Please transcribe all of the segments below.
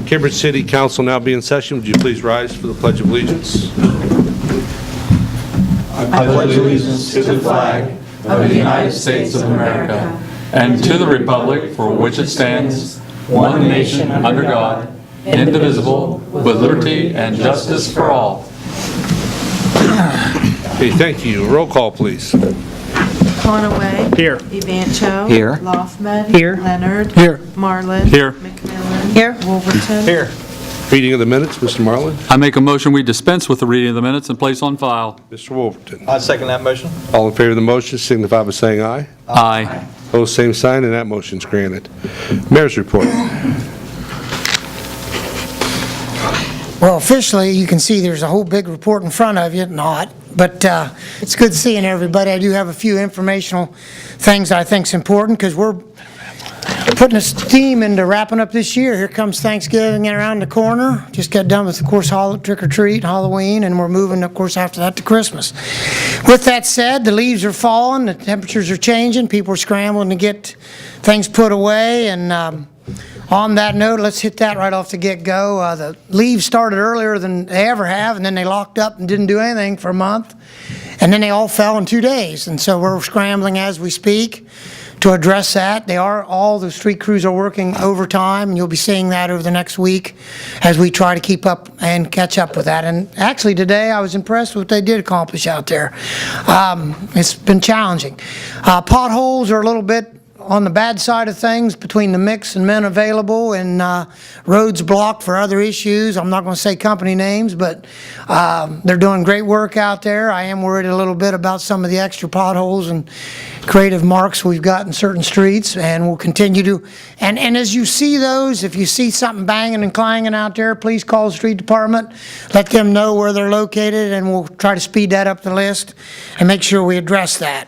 Cambridge City Council now be in session. Would you please rise for the Pledge of Allegiance? I pledge allegiance to the flag of the United States of America and to the republic for which it stands, one nation under God, indivisible, with liberty and justice for all. Okay, thank you. Roll call, please. Conaway. Here. Evancho. Here. Loffman. Here. Leonard. Here. Marlin. Here. McMillan. Here. Wolverton. Here. Reading of the minutes, Mr. Marlin. I make a motion we dispense with the reading of the minutes and place on file. Mr. Wolverton. I second that motion. All in favor of the motion signify by saying aye. Aye. Opposed, same sign, and that motion's granted. Mayor's report. Well, officially, you can see there's a whole big report in front of you, not, but it's good seeing everybody. I do have a few informational things I think is important because we're putting a theme into wrapping up this year. Here comes Thanksgiving around the corner. Just got done with, of course, trick or treat, Halloween, and we're moving, of course, after that to Christmas. With that said, the leaves are falling, the temperatures are changing, people are scrambling to get things put away, and on that note, let's hit that right off the get-go. The leaves started earlier than they ever have, and then they locked up and didn't do anything for a month, and then they all fell in 2 days, and so we're scrambling as we speak to address that. All the street crews are working overtime, and you'll be seeing that over the next week as we try to keep up and catch up with that. And actually today I was impressed with what they did accomplish out there. It's been challenging. Potholes are a little bit on the bad side of things between the mix and men available and roads blocked for other issues. I'm not going to say company names, but they're doing great work out there. I am worried a little bit about some of the extra potholes and creative marks we've got in certain streets, and we'll continue to. And as you see those, if you see something banging and clanging out there, please call the street department. Let them know where they're located, and we'll try to speed that up the list and make sure we address that.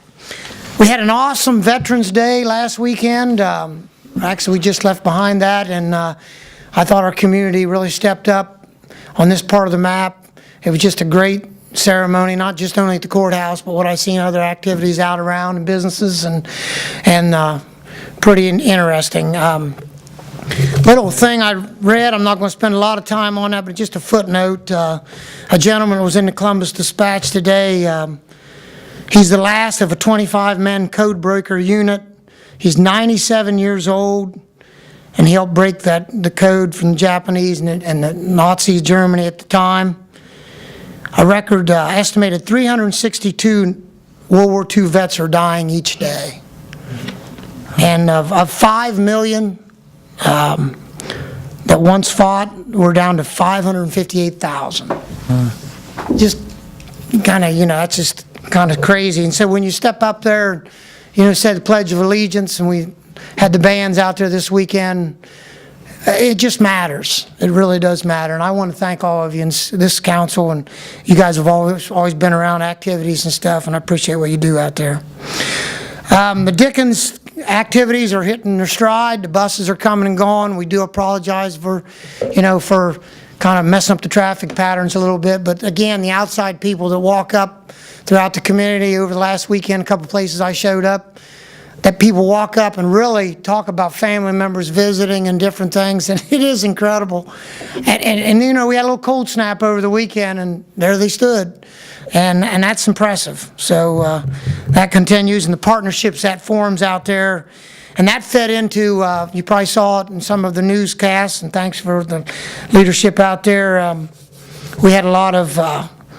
We had an awesome Veterans Day last weekend. Actually, we just left behind that, and I thought our community really stepped up on this part of the map. It was just a great ceremony, not just only at the courthouse, but what I've seen other activities out around in businesses, and pretty interesting. Little thing I read, I'm not going to spend a lot of time on that, but just a footnote. A gentleman was in the Columbus Dispatch today. He's the last of a 25-man code breaker unit. He's 97 years old, and he helped break the code from the Japanese and the Nazi Germany at the time. A record estimated 362 World War II vets are dying each day. And of 5 million that once fought, we're down to 558,000. Just kind of, that's just kind of crazy. And so when you step up there, said the Pledge of Allegiance, and we had the bands out there this weekend, it just matters. It really does matter. And I want to thank all of you in this council, and you guys have always been around activities and stuff, and I appreciate what you do out there. The Dickens activities are hitting their stride. The buses are coming and going. We do apologize for kind of messing up the traffic patterns a little bit. But again, the outside people that walk up throughout the community over the last weekend, a couple places I showed up, that people walk up and really talk about family members visiting and different things, and it is incredible. And we had a little cold snap over the weekend, and there they stood, and that's impressive. So that continues, and the partnerships that forms out there, and that fed into, you probably saw it in some of the newscasts, and thanks for the leadership out there. We had a lot of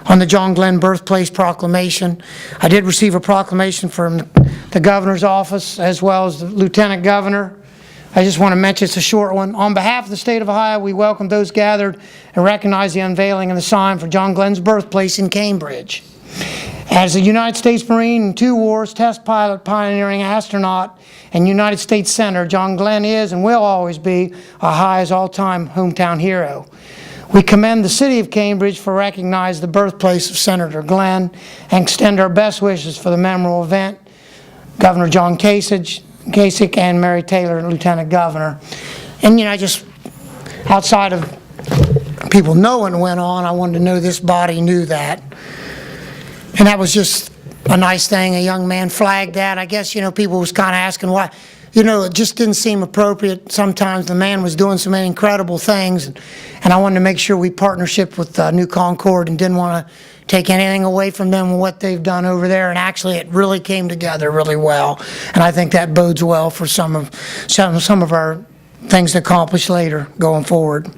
on the John Glenn Birthplace Proclamation. I did receive a proclamation from the governor's office as well as the lieutenant governor. I just want to mention, it's a short one. On behalf of the state of Ohio, we welcome those gathered and recognize the unveiling of the sign for John Glenn's birthplace in Cambridge. As a United States Marine in 2 wars, test pilot, pioneering astronaut, and United States Senator, John Glenn is and will always be Ohio's all-time hometown hero. We commend the city of Cambridge for recognizing the birthplace of Senator Glenn and extend our best wishes for the memorable event. Governor John Kasich and Mary Taylor, Lieutenant Governor. And just outside of people knowing went on, I wanted to know this body knew that. And that was just a nice thing. A young man flagged that. I guess, people was kind of asking why. it just didn't seem appropriate. Sometimes the man was doing so many incredible things, and I wanted to make sure we partnership with New Concord and didn't want to take anything away from them and what they've done over there. And actually, it really came together really well, and I think that bodes well for some of our things to accomplish later going forward.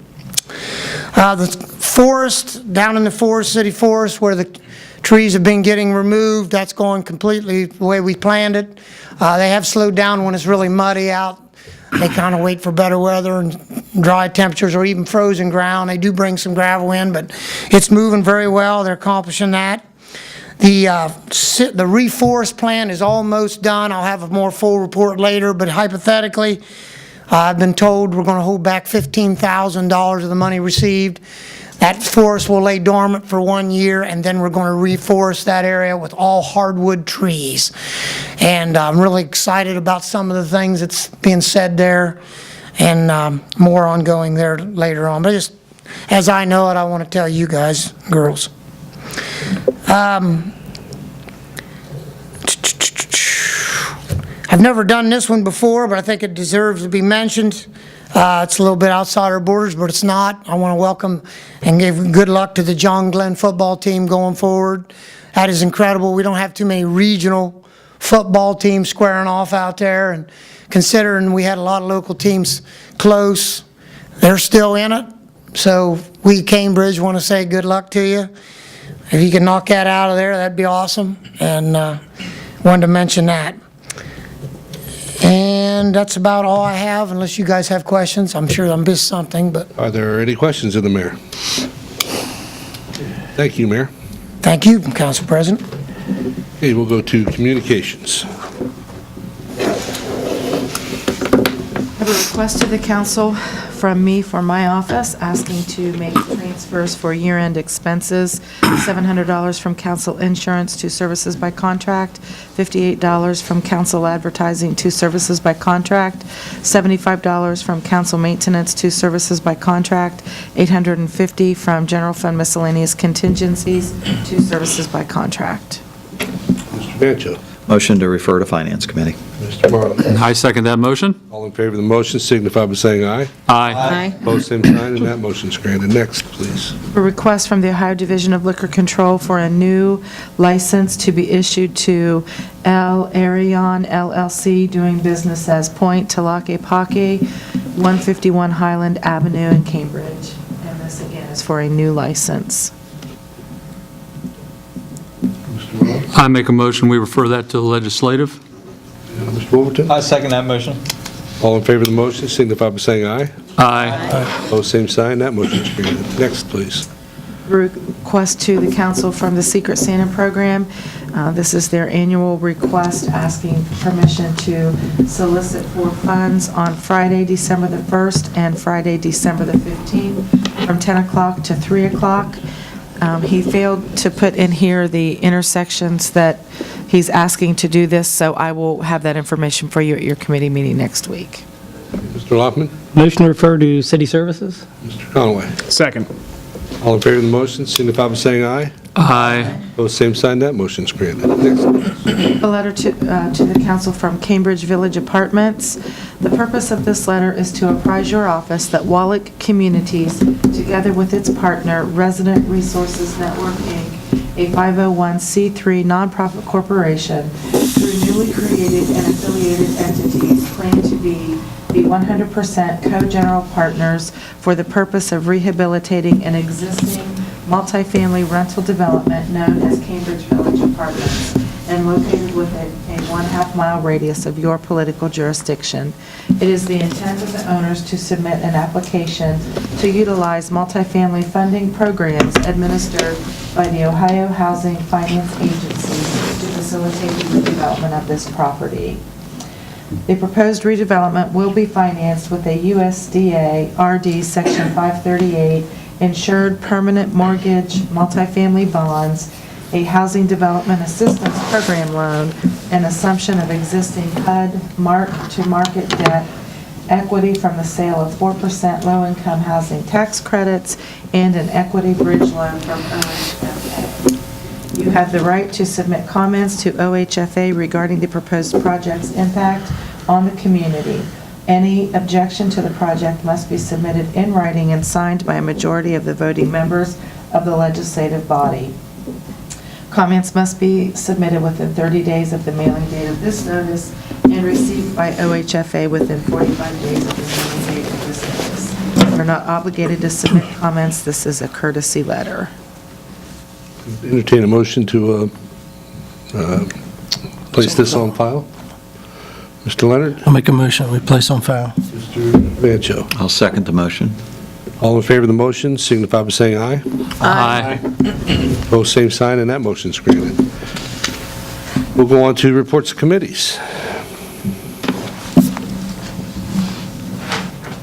The forest, down in the forest, city forest, where the trees have been getting removed, that's going completely the way we planned it. They have slowed down when it's really muddy out. They kind of wait for better weather and dry temperatures or even frozen ground. They do bring some gravel in, but it's moving very well. They're accomplishing that. The reforest plan is almost done. I'll have a more full report later, but hypothetically, I've been told we're going to hold back $15,000 of the money received. That forest will lay dormant for 1 year, and then we're going to reforest that area with all hardwood trees. And I'm really excited about some of the things that's being said there, and more ongoing there later on. But just as I know it, I want to tell you guys, girls. I've never done this one before, but I think it deserves to be mentioned. It's a little bit outside our borders, but it's not. I want to welcome and give good luck to the John Glenn football team going forward. That is incredible. We don't have too many regional football teams squaring off out there, and considering we had a lot of local teams close, they're still in it. So we, Cambridge, want to say good luck to you. If you can knock that out of there, that'd be awesome, and wanted to mention that. And that's about all I have, unless you guys have questions. I'm sure I missed something, but Are there any questions of the mayor? Thank you, Mayor. thank you, Council President. Okay, we'll go to communications. I have a request to the council from me for my office, asking to make transfers for year-end expenses, $700 from council insurance to services by contract, $58 from council advertising to services by contract, $75 from council maintenance to services by contract, $850 from general fund miscellaneous contingencies to services by contract. Mr. Bancho. Motion to refer to Finance Committee. Mr. Marlowe. I second that motion. All in favor of the motion signify by saying aye. Aye. Opposed, same sign, and that motion's granted. Next, please. A request from the Ohio Division of Liquor Control for a new license to be issued to El Arion LLC, doing business as Point Talakepake, 151 Highland Avenue in Cambridge. And this, again, is for a new license. Mr. Marlowe. I make a motion, we refer that to the legislative. And Mr. Wolverton. I second that motion. All in favor of the motion signify by saying aye. Aye. Opposed, same sign, that motion's granted. Next, please. Request to the council from the Secret Santa program. This is their annual request asking permission to solicit for funds on Friday, December the 1st and Friday, December the 15th, from 10 o'clock to 3 o'clock. He failed to put in here the intersections that he's asking to do this, so I will have that information for you at your committee meeting next week. Mr. Loffman. Motion to refer to City Services? Mr. Conway. Second. All in favor of the motion signify by saying aye. Aye. Opposed, same sign, that motion's granted. Next, please. A letter to the council from Cambridge Village Apartments. The purpose of this letter is to apprise your office that Wallach Communities, together with its partner, Resident Resources Network, Inc., a 501c3 nonprofit corporation, through newly created and affiliated entities, claim to be the 100% co-general partners for the purpose of rehabilitating an existing multifamily rental development known as Cambridge Village Apartments, and located within a 1/2 mile radius of your political jurisdiction. It is the intent of the owners to submit an application to utilize multifamily funding programs administered by the Ohio Housing Finance Agency to facilitate the redevelopment of this property. The proposed redevelopment will be financed with a USDA RD Section 538 insured permanent mortgage multifamily bonds, a housing development assistance program loan, and assumption of existing HUD mark-to-market debt, equity from the sale of 4% low-income housing tax credits, and an equity bridge loan from OHFA. You have the right to submit comments to OHFA regarding the proposed project's impact on the community. Any objection to the project must be submitted in writing and signed by a majority of the voting members of the legislative body. Comments must be submitted within 30 days of the mailing date of this notice and received by OHFA within 45 days of the mailing date of this notice. We're not obligated to submit comments. This is a courtesy letter. Entertain a motion to place this on file. Mr. Leonard? I'll make a motion, we place on file. Mr. Vancho? I'll second the motion. All in favor of the motion signify by saying aye. Aye. Opposed, same sign, and that motion's granted. We'll go on to reports of committees.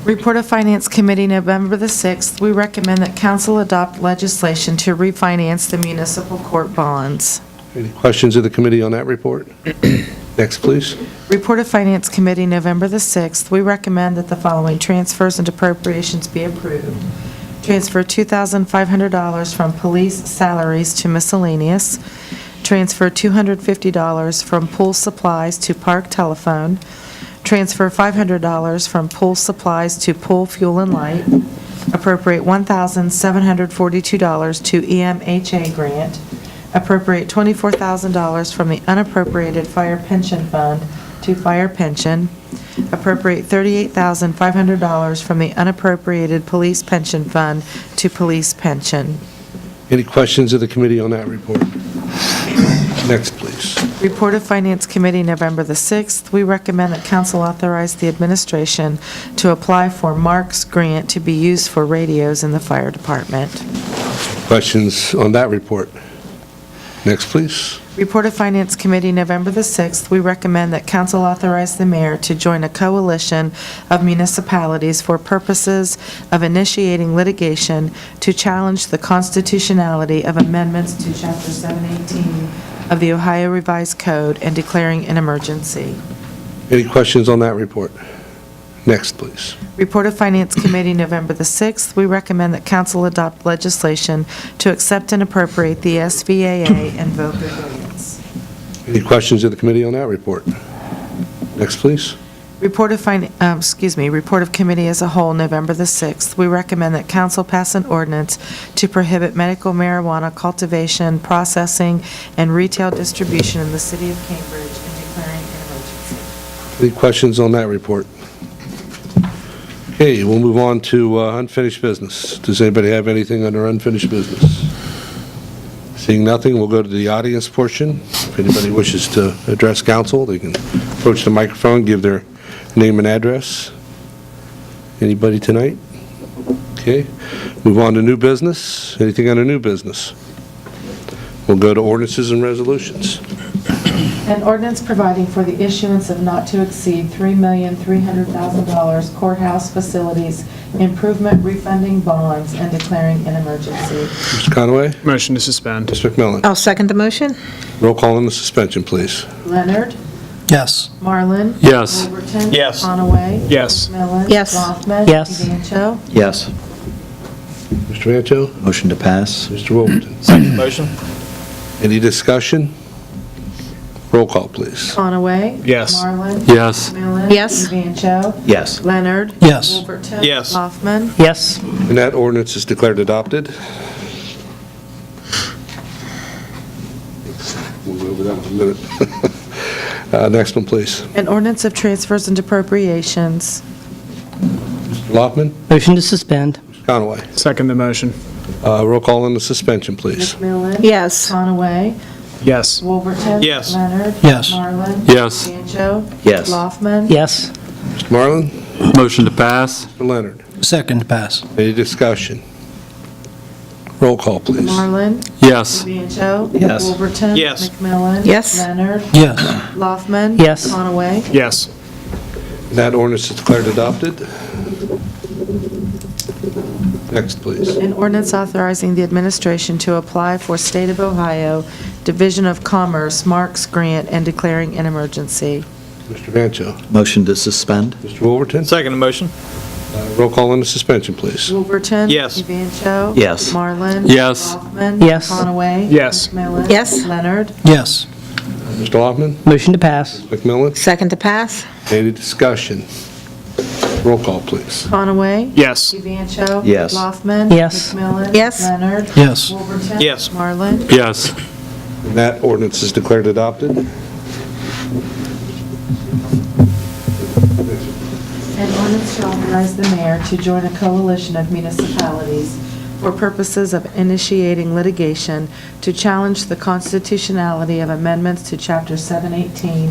Report of Finance Committee, November the 6th. We recommend that council adopt legislation to refinance the municipal court bonds. Any questions of the committee on that report? Next, please. Report of Finance Committee, November the 6th. We recommend that the following transfers and appropriations be approved. Transfer $2,500 from police salaries to miscellaneous. Transfer $250 from pool supplies to park telephone. Transfer $500 from pool supplies to pool fuel and light. Appropriate $1,742 to EMHA grant. Appropriate $24,000 from the unappropriated fire pension fund to fire pension. Appropriate $38,500 from the unappropriated police pension fund to police pension. Any questions of the committee on that report? Next, please. Report of Finance Committee, November the 6th. We recommend that council authorize the administration to apply for Mark's grant to be used for radios in the fire department. Questions on that report? Next, please. Report of Finance Committee, November the 6th. We recommend that council authorize the mayor to join a coalition of municipalities for purposes of initiating litigation to challenge the constitutionality of amendments to Chapter 718 of the Ohio Revised Code and declaring an emergency. Any questions on that report? Next, please. Report of Finance Committee, November the 6th. We recommend that council adopt legislation to accept and appropriate the SVAA and VOCA grants. Any questions of the committee on that report? Next, please. Report of Report of Committee as a whole, November the 6th. We recommend that council pass an ordinance to prohibit medical marijuana cultivation, processing, and retail distribution in the city of Cambridge and declaring an emergency. Any questions on that report? Okay, we'll move on to unfinished business. Does anybody have anything under unfinished business? Seeing nothing, we'll go to the audience portion. If anybody wishes to address council, they can approach the microphone, give their name and address. Anybody tonight? Okay, move on to new business. Anything under new business? We'll go to ordinances and resolutions. An ordinance providing for the issuance of not to exceed $3,300,000 courthouse facilities improvement refunding bonds and declaring an emergency. Mr. Conway? Motion to suspend. Mr. McMillan? I'll second the motion. Roll call on the suspension, please. Leonard? Yes. Marlin? Yes. Wolverton? Yes. Conaway? Yes. McMillan? Yes. Rothman? Yes. Vancho? Yes. Mr. Rancho? Motion to pass? Mr. Wolverton? Second motion. Any discussion? Roll call, please. Conaway? Yes. Marlin? Yes. McMillan? Yes. Vancho? Yes. Leonard? Yes. Wolverton? Yes. Hoffman? Yes. And that ordinance is declared adopted. We'll go over that in a minute. Next one, please. An ordinance of transfers and appropriations. Mr. Loffman? Motion to suspend. Mr. Conaway? Second the motion. Roll call on the suspension, please. McMillan? Yes. Conaway? Yes. Wolverton? Yes. Leonard? Yes. Marlin? Yes. Vancho? Yes. Loffman? Yes. Mr. Marlin? Motion to pass. Mr. Leonard? Second to pass. Any discussion? Roll call, please. Marlin? Yes. Vancho? Yes. Wolverton? Yes. McMillan? Yes. Leonard? Yes. Loffman? Yes. Conaway? Yes. That ordinance is declared adopted. Next, please. An ordinance authorizing the administration to apply for State of Ohio Division of Commerce Marks Grant and declaring an emergency. Mr. Vancho. Motion to suspend? Mr. Wolverton? Second motion. Roll call on the suspension, please. Wolverton? Yes. Vancho? Yes. Marlin? Yes. Loffman? Yes. Conaway? Yes. McMillan? Yes. Leonard? Yes. Mr. Hoffman? Motion to pass. McMillan? Second to pass? Any discussion? Roll call, please. Conaway? Yes. Evancho? Yes. Loffman? Yes. McMillan? Yes. Leonard? Yes. Wolverton? Yes. Marlin? Yes. That ordinance is declared adopted. An ordinance to authorize the mayor to join a coalition of municipalities for purposes of initiating litigation to challenge the constitutionality of amendments to Chapter 718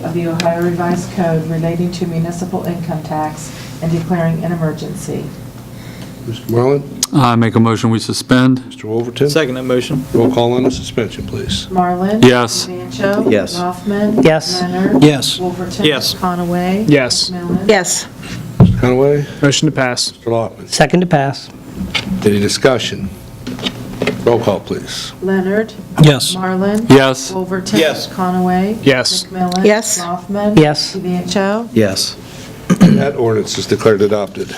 of the Ohio Revised Code relating to municipal income tax and declaring an emergency. Mr. Marlin? I make a motion, we suspend. Mr. Wolverton? Second that motion. Roll call on the suspension, please. Marlin? Yes. Evancho? Yes. Hoffman? Yes. Leonard? Yes. Wolverton? Yes. Conaway? Yes. McMillan? Yes. Mr. Conaway? Motion to pass. Mr. Loffman? Second to pass. Any discussion? Roll call, please. Leonard? Yes. Marlin? Yes. Wolverton? Yes. Conaway? Yes. McMillan? Yes. Hoffman? Yes. Evancho? Yes. That ordinance is declared adopted.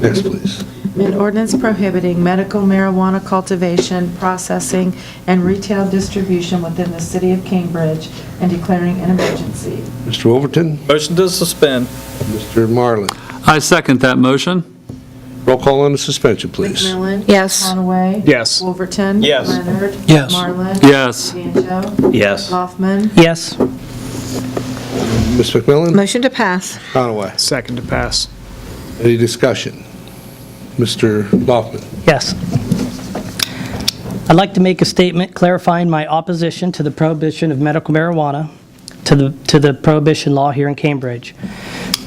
Next, please. An ordinance prohibiting medical marijuana cultivation, processing, and retail distribution within the city of Cambridge and declaring an emergency. Mr. Wolverton? Motion to suspend. Mr. Marlin? I second that motion. Roll call on the suspension, please. McMillan? Yes. Conaway? Yes. Wolverton? Yes. Leonard? Yes. Marlin? Yes. Evancho? Yes. Hoffman? Yes. Ms. McMillan? Motion to pass? Conaway? Second to pass. Any discussion? Mr. Loffman? Yes. I'd like to make a statement clarifying my opposition to the prohibition of medical marijuana, to the prohibition law here in Cambridge.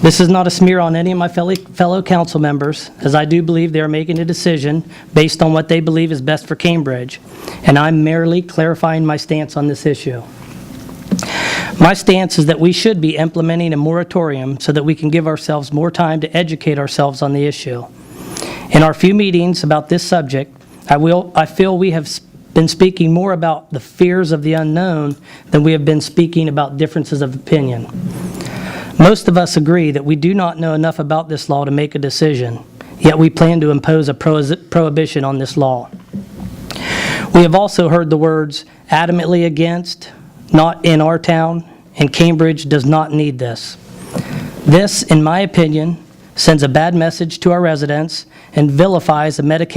This is not a smear on any of my fellow council members, as I do believe they are making a decision based on what they believe is best for Cambridge, and I'm merely clarifying my stance on this issue. My stance is that we should be implementing a moratorium so that we can give ourselves more time to educate ourselves on the issue. In our few meetings about this subject, I feel we have been speaking more about the fears of the unknown than we have been speaking about differences of opinion. Most of us agree that we do not know enough about this law to make a decision, yet we plan to impose a prohibition on this law. We have also heard the words adamantly against, not in our town, and Cambridge does not need this. This, in my opinion, sends a bad message to our residents and vilifies the medication